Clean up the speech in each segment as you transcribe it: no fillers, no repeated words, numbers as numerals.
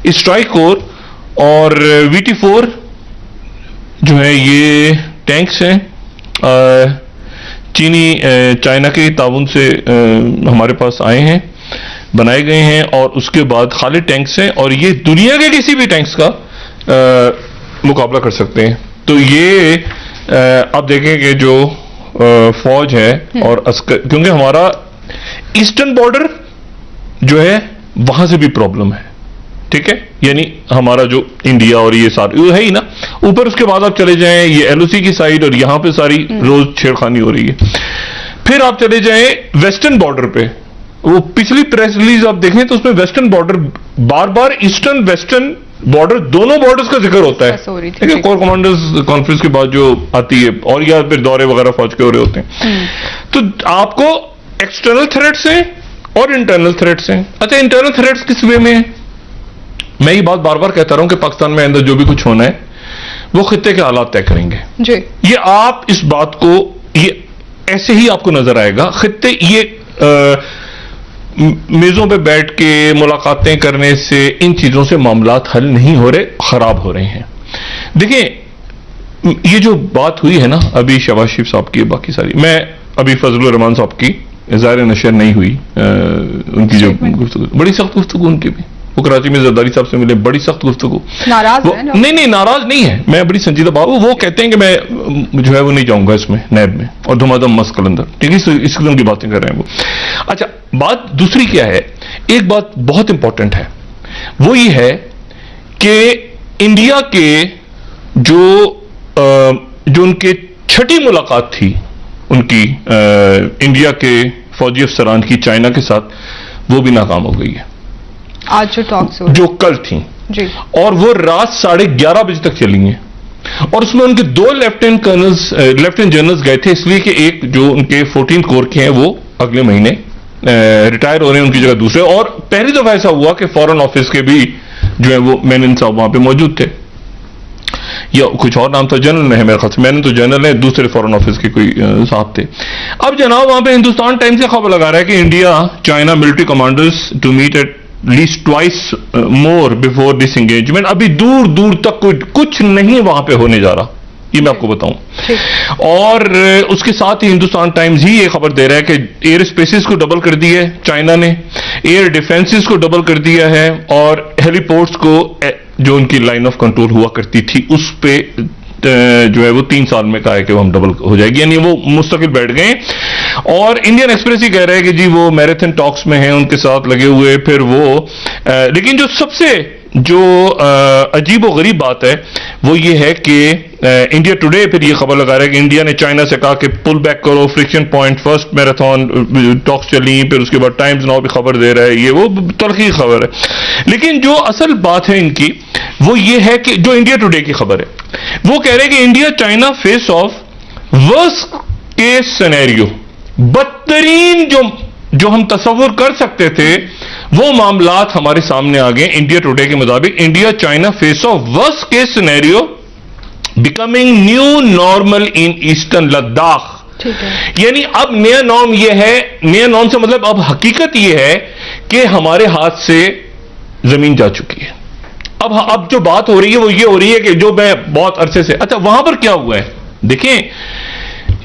Strike کور اور VT4 جو ہے یہ ٹینکس ہیں، چائنا کے تعاون سے ہمارے پاس آئے ہیں، بنائے گئے ہیں، اور اس کے بعد خالد ٹینکس ہیں، اور یہ دنیا کے کسی بھی ٹینکس کا مقابلہ کر سکتے ہیں. تو یہ آپ دیکھیں کہ جو فوج ہے اور کیونکہ ہمارا ایسٹرن بارڈر جو ہے وہاں سے بھی پرابلم ہے، ٹھیک ہے، یعنی ہمارا جو انڈیا اور یہ سارے ہے ہی نا، اوپر اس کے بعد آپ چلے جائیں یہ LOC کی سائڈ، اور یہاں پہ ساری روز چھیڑخانی ہو رہی ہے. پھر آپ چلے جائیں ویسٹرن بارڈر پہ، وہ پچھلی پریس ریلیز آپ دیکھیں تو اس میں ویسٹرن بارڈر بار بار ایسٹرن ویسٹرن بارڈر دونوں بارڈرز کا ذکر ہوتا ہے، کور کمانڈرز کانفرنس کے بعد جو آتی ہے، اور یا پھر دورے وغیرہ فوج کے ہو رہے ہوتے ہیں. تو آپ کو ایکسٹرنل تھریٹس ہیں اور انٹرنل تھریٹس ہیں. اچھا انٹرنل تھریٹس کس وے میں ہیں؟ میں یہ بات بار بار کہتا رہا ہوں کہ پاکستان میں اندر جو بھی کچھ ہونا ہے وہ خطے کے حالات طے کریں گے جی. یہ آپ اس بات کو یہ ایسے ہی آپ کو نظر آئے گا. خطے یہ میزوں پہ بیٹھ کے ملاقاتیں کرنے سے ان چیزوں سے معاملات حل نہیں ہو رہے، خراب ہو رہے ہیں. دیکھیں یہ جو بات ہوئی ہے نا ابھی شہباز شریف صاحب کی، باقی ساری، میں ابھی فضل الرحمان صاحب کی ظاہر نشر نہیں ہوئی ان کی جو گفتگو، بڑی سخت گفتگو ان کی بھی، وہ کراچی میں زرداری صاحب سے ملے، بڑی سخت گفتگو. ناراض ہیں؟ نہیں ناراض نہیں ہے، میں بڑی سنجیدہ بات، وہ کہتے ہیں کہ میں جو ہے وہ نہیں جاؤں گا اس میں نیب میں، اور دھما دھم مست کلندر، ٹھیک ہے، اس قسم کی باتیں کر رہے ہیں وہ. اچھا بات دوسری کیا ہے، ایک بات بہت امپورٹنٹ ہے، وہ یہ ہے کہ انڈیا کے جو ان کے چھٹی ملاقات تھی ان کی انڈیا کے فوجی افسران کی چائنا کے ساتھ، وہ بھی ناکام ہو گئی ہے. آج جو ٹاکس جو کل تھیں جی، اور وہ رات 11:30 بجے تک چلی ہیں، اور اس میں ان کے 2 لیفٹیننٹ جنرلز گئے تھے، اس لیے کہ ایک جو ان کے 14 کور کے ہیں وہ اگلے مہینے ریٹائر ہو رہے ہیں، ان کی جگہ دوسرے، اور پہلی دفعہ ایسا ہوا کہ فورن آفس کے بھی جو ہے وہ مینن صاحب وہاں پہ موجود تھے، یا کچھ اور نام تھا، جنرل میں ہے میرے خیال سے، مینن تو جنرل ہے، دوسرے فورن آفس کے کوئی صاحب تھے. اب جناب وہاں پہ ہندوستان ٹائمز سے خبر لگا رہا ہے کہ India China military commanders to meet at least twice more before this engagement. ابھی دور دور تک کچھ نہیں وہاں پہ ہونے جا رہا، یہ میں آپ کو بتاؤں. اور اس کے ساتھ ہی ہندوستان ٹائمز ہی یہ خبر دے رہا ہے کہ ایئر اسپیسز کو ڈبل کر دی ہے چائنا نے، ایئر ڈیفینسز کو ڈبل کر دیا ہے، اور ہیلی پورٹس کو جو ان کی لائن آف کنٹرول ہوا کرتی تھی اس پہ جو ہے وہ 3 سال میں کہا ہے کہ وہ ہم ڈبل ہو جائے گی، یعنی وہ مستقل بیٹھ گئے. اور انڈین ایکسپریس ہی کہہ رہے ہیں کہ جی وہ میراتھن ٹاکس میں ہیں، ان کے ساتھ لگے ہوئے. پھر وہ لیکن جو سب سے جو عجیب و غریب بات ہے وہ یہ ہے کہ انڈیا ٹوڈے پھر یہ خبر لگا رہا ہے کہ انڈیا نے چائنا سے کہا کہ پل بیک کرو فرکشن پوائنٹ، فرسٹ میراتھن ٹاکس چلی، پھر اس کے بعد ٹائمز ناؤ بھی خبر دے رہا ہے، یہ وہ تلخی خبر ہے. لیکن جو اصل بات ہے ان کی وہ یہ ہے کہ جو انڈیا ٹوڈے کی خبر ہے وہ کہہ رہے ہیں کہ India China face of worst case scenario, بدترین جو ہم تصور کر سکتے تھے وہ معاملات ہمارے سامنے آ گئے. انڈیا ٹوڈے کے مطابق India China face of worst case scenario becoming new normal in eastern Ladakh. یعنی اب نیا نارم یہ ہے، نیا نارم سے مطلب اب حقیقت یہ ہے کہ ہمارے ہاتھ سے زمین جا چکی ہے. اب جو بات ہو رہی ہے وہ یہ ہو رہی ہے کہ جو میں بہت عرصے سے، اچھا وہاں پر کیا ہوا ہے دیکھیں،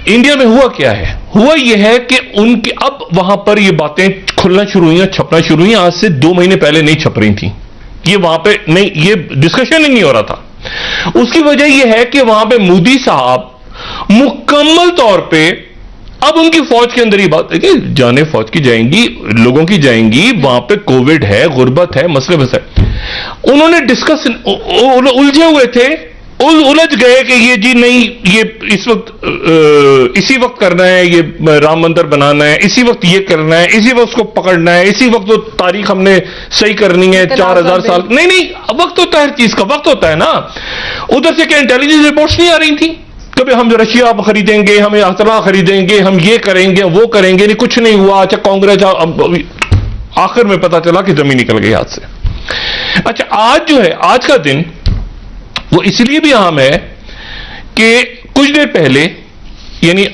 انڈیا میں ہوا کیا ہے، ہوا یہ ہے کہ ان کی اب وہاں پر یہ باتیں کھلنا شروع ہوئی ہیں، چھپنا شروع ہوئی ہیں. آج سے 2 مہینے پہلے نہیں چھپ رہی تھیں، یہ وہاں پہ نہیں، یہ ڈسکشن ہی نہیں ہو رہا تھا. اس کی وجہ یہ ہے کہ وہاں پہ مودی صاحب مکمل طور پہ اب ان کی فوج کے اندر ہی بات ہے کہ جانیں فوج کی جائیں گی، لوگوں کی جائیں گی، وہاں پہ کووڈ ہے، غربت ہے، مسئلے بس ہے. انہوں نے ڈسکس الجھے ہوئے تھے، الجھ گئے کہ یہ جی نہیں، یہ اس وقت اسی وقت کرنا ہے، یہ رام مندر بنانا ہے، اسی وقت یہ کرنا ہے، اسی وقت اس کو پکڑنا ہے، اسی وقت وہ تاریخ ہم نے صحیح کرنی ہے 4000 سال. نہیں وقت ہوتا ہے، ہر چیز کا وقت ہوتا ہے نا. ادھر سے کیا انٹیلیجنس رپورٹس نہیں آ رہی تھیں کبھی ہم رشیا خریدیں گے، ہمیں اسلحہ خریدیں گے، ہم یہ کریں گے وہ کریں گے، نہیں کچھ نہیں ہوا. اچھا کانگریس آخر میں پتا چلا کہ زمین نکل گئی ہاتھ سے. اچھا آج جو ہے، آج کا دن وہ اس لیے بھی اہم ہے کہ کچھ دیر پہلے یعنی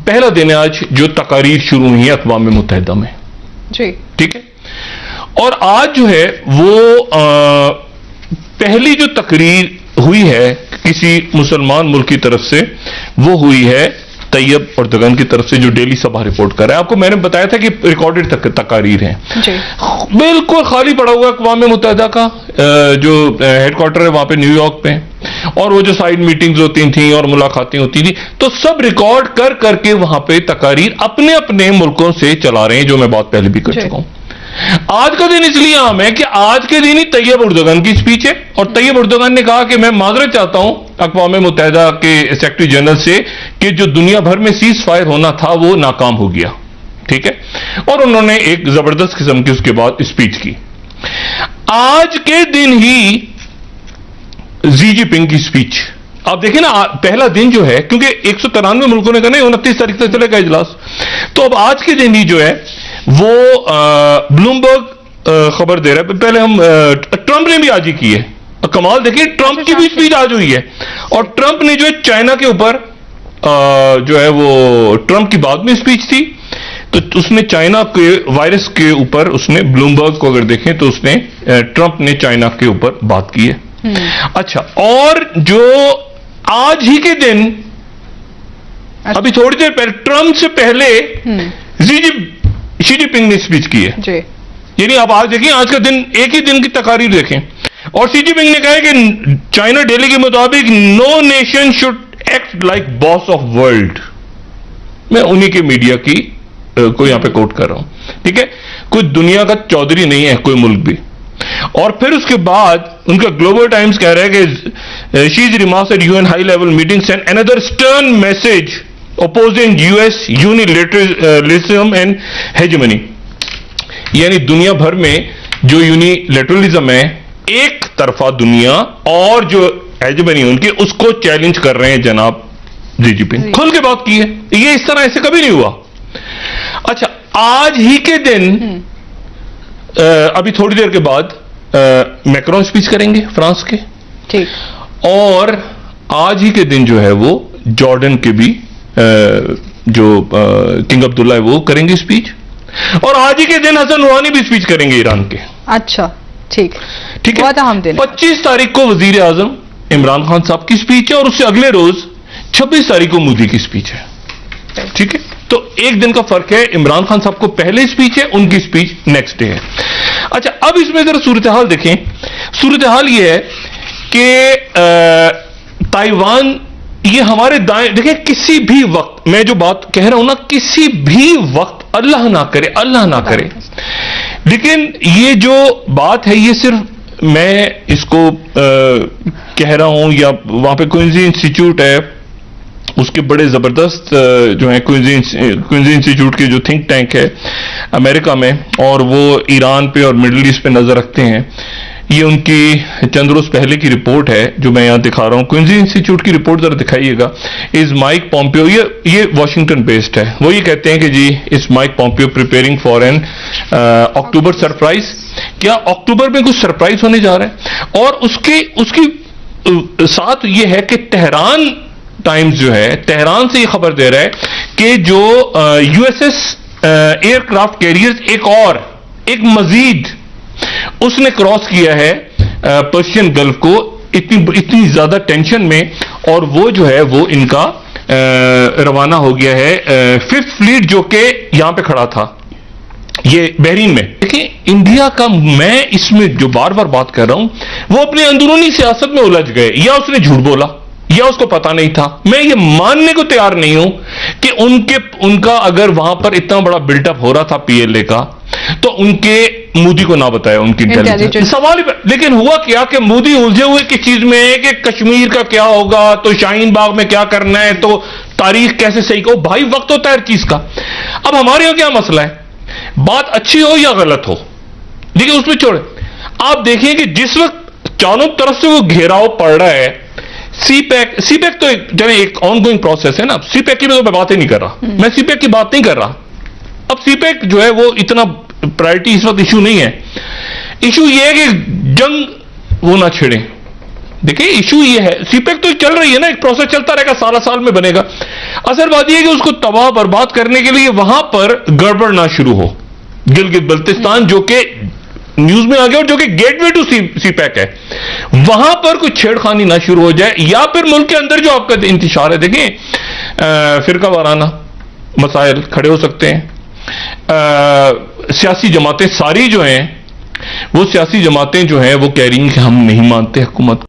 پہلا دن آج جو تقاریر شروع ہوئی ہیں اقوام متحدہ میں، جی ٹھیک ہے، اور آج جو ہے وہ پہلی جو تقریر ہوئی ہے کسی مسلمان ملک کی طرف سے وہ ہوئی ہے طیب اردگان کی طرف سے جو ڈیلی صبح رپورٹ کر رہا ہے. آپ کو میں نے بتایا تھا کہ ریکارڈڈ تقاریر ہیں, بالکل خالی پڑا ہوا اقوام متحدہ کا جو ہیڈ کوارٹر ہے وہاں پہ نیو یارک پہ, اور وہ جو سائڈ میٹنگز ہوتی تھیں اور ملاقاتیں ہوتی تھیں تو سب ریکارڈ کر کر کے وہاں پہ تقاریر اپنے اپنے ملکوں سے چلا رہے ہیں, جو میں بات پہلے بھی کر چکا ہوں. آج کا دن اس لیے عام ہے کہ آج کے دن ہی طیب اردگان کی اسپیچ ہے, اور طیب اردگان نے کہا کہ میں معذرت چاہتا ہوں اقوام متحدہ کے سیکرٹری جنرل سے کہ جو دنیا بھر میں سیز فائر ہونا تھا وہ ناکام ہو گیا. ٹھیک ہے, اور انہوں نے ایک زبردست قسم کی اس کے بعد اسپیچ کی. آج کے دن ہی زی جی پنگ کی اسپیچ آپ دیکھیں نا, پہلا دن جو ہے کیونکہ 193 ملکوں نے کہا 29 تاریخ سے چلے گا اجلاس, تو اب آج کے دن ہی جو ہے وہ بلومبرگ خبر دے رہا ہے. پہلے ہم ٹرمپ نے بھی آج ہی کی ہے, کمال دیکھیں ٹرمپ کی بھی اسپیچ آج ہوئی ہے, اور ٹرمپ نے جو ہے چائنا کے اوپر جو ہے وہ ٹرمپ کی بعد میں اسپیچ تھی تو اس نے چائنا کے وائرس کے اوپر اس نے بلومبرگ کو اگر دیکھیں تو اس نے ٹرمپ نے چائنا کے اوپر بات کی ہے. اچھا, اور جو آج ہی کے دن ابھی تھوڑی دیر پہلے ٹرمپ سے پہلے شی جی پنگ نے اسپیچ کی ہے. یعنی آپ آج دیکھیں آج کا دن ایک ہی دن کی تقاریر دیکھیں, اور شی جی پنگ نے کہا ہے کہ چائنا ڈیلی کے مطابق no nation should act like boss of world. میں انہی کے میڈیا کی کو یہاں پہ کوٹ کر رہا ہوں. ٹھیک ہے, کوئی دنیا کا چودھری نہیں ہے کوئی ملک بھی. اور پھر اس کے بعد ان کا گلوبل ٹائمز کہہ رہا ہے کہ she's remarks at UN high level meeting send another stern message opposing US unilateralism and hegemony. یعنی دنیا بھر میں جو یونیلیٹرلزم ہے ایک طرفہ دنیا اور جو ہیجمنی ان کی اس کو چیلنج کر رہے ہیں جناب زی جی پنگ. کھل کے بات کی ہے, یہ اس طرح ایسے کبھی نہیں ہوا. اچھا, آج ہی کے دن ابھی تھوڑی دیر کے بعد میکرون اسپیچ کریں گے فرانس کے, ٹھیک, اور آج ہی کے دن جو ہے وہ جارڈن کے بھی جو کنگ عبداللہ ہے وہ کریں گے اسپیچ, اور آج ہی کے دن حسن روحانی بھی اسپیچ کریں گے ایران کے. اچھا, ٹھیک ٹھیک ہے. 25 تاریخ کو وزیر اعظم عمران خان صاحب کی اسپیچ ہے, اور اس سے اگلے روز 26 تاریخ کو مودی کی اسپیچ ہے. ٹھیک ہے, تو ایک دن کا فرق ہے. عمران خان صاحب کو پہلے اسپیچ ہے, ان کی اسپیچ نیکسٹ ڈے ہے. اچھا, اب اس میں ذرا صورتحال دیکھیں. صورتحال یہ ہے کہ تائیوان یہ ہمارے دائیں دیکھیں, کسی بھی وقت میں جو بات کہہ رہا ہوں نا, کسی بھی وقت اللہ نہ کرے, لیکن یہ جو بات ہے یہ صرف میں اس کو کہہ رہا ہوں, یا وہاں پہ کوئنزی انسٹیٹیوٹ ہے اس کے بڑے زبردست جو ہیں کوئنزی انسٹیٹیوٹ کے جو تھنک ٹینک ہے امریکہ میں, اور وہ ایران پہ اور مڈل ایسٹ پہ نظر رکھتے ہیں. یہ ان کی چند روز پہلے کی رپورٹ ہے جو میں یہاں دکھا رہا ہوں. کوئنزی انسٹیٹیوٹ کی رپورٹ ذرا دکھائیے گا. از مائک پومپیو, یہ واشنگٹن بیسڈ ہے, وہ یہ کہتے ہیں کہ جی is Mike Pompeo preparing for an October surprise. کیا اکتوبر میں کچھ سرپرائز ہونے جا رہا ہے؟ اور اس کی ساتھ یہ ہے کہ تہران ٹائمز جو ہے تہران سے یہ خبر دے رہا ہے کہ جو USS ایئر کرافٹ کیریئر ایک مزید اس نے کراس کیا ہے پرشین گلف کو اتنی زیادہ ٹینشن میں, اور وہ جو ہے وہ ان کا روانہ ہو گیا ہے 5th فلیٹ جو کہ یہاں پہ کھڑا تھا یہ بحرین میں. دیکھیں انڈیا کا, میں اس میں جو بار بار بات کر رہا ہوں, وہ اپنی اندرونی سیاست میں الجھ گئے, یا اس نے جھوٹ بولا یا اس کو پتا نہیں تھا. میں یہ ماننے کو تیار نہیں ہوں کہ ان کا اگر وہاں پر اتنا بڑا بلٹ اپ ہو رہا تھا PLA کا تو ان کے مودی کو نہ بتایا ان کی انٹیلیجنس. سوال ہی, لیکن ہوا کیا کہ مودی الجھے ہوئے کس چیز میں ہے کہ کشمیر کا کیا ہوگا, تو شاہین باغ میں کیا کرنا ہے, تو تاریخ کیسے صحیح کرو. بھائی وقت ہوتا ہے ہر چیز کا. اب ہمارے یہاں کیا مسئلہ ہے, بات اچھی ہو یا غلط ہو, لیکن اس میں چھوڑے. آپ دیکھیں کہ جس وقت چاروں طرف سے وہ گھیراؤ پڑ رہا ہے, سی پیک تو ایک آن گوئنگ پروسیس ہے نا. سی پیک کی میں بات ہی نہیں کر رہا, میں سی پیک کی بات نہیں کر رہا. اب سی پیک جو ہے وہ اتنا پرائرٹی اس وقت ایشو نہیں ہے. ایشو یہ ہے کہ جنگ وہ نہ چھڑیں. دیکھیں ایشو یہ ہے, سی پیک تو چل رہی ہے نا, ایک پروسیس چلتا رہے گا, سال میں بنے گا. اصل بات یہ ہے کہ اس کو تباہ برباد کرنے کے لیے وہاں پر گڑبڑ نہ شروع ہو. گلگت بلتستان جو کہ نیوز میں آ گیا اور جو کہ gateway to CPEC ہے، وہاں پر کوئی چھیڑخانی نہ شروع ہو جائے، یا پھر ملک کے اندر جو آپ کا انتشار ہے، دیکھیں فرقہ وارانہ مسائل کھڑے ہو سکتے ہیں، سیاسی جماعتیں ساری جو ہیں، وہ سیاسی جماعتیں جو ہیں وہ کہہ رہی ہیں کہ ہم نہیں مانتے حکومت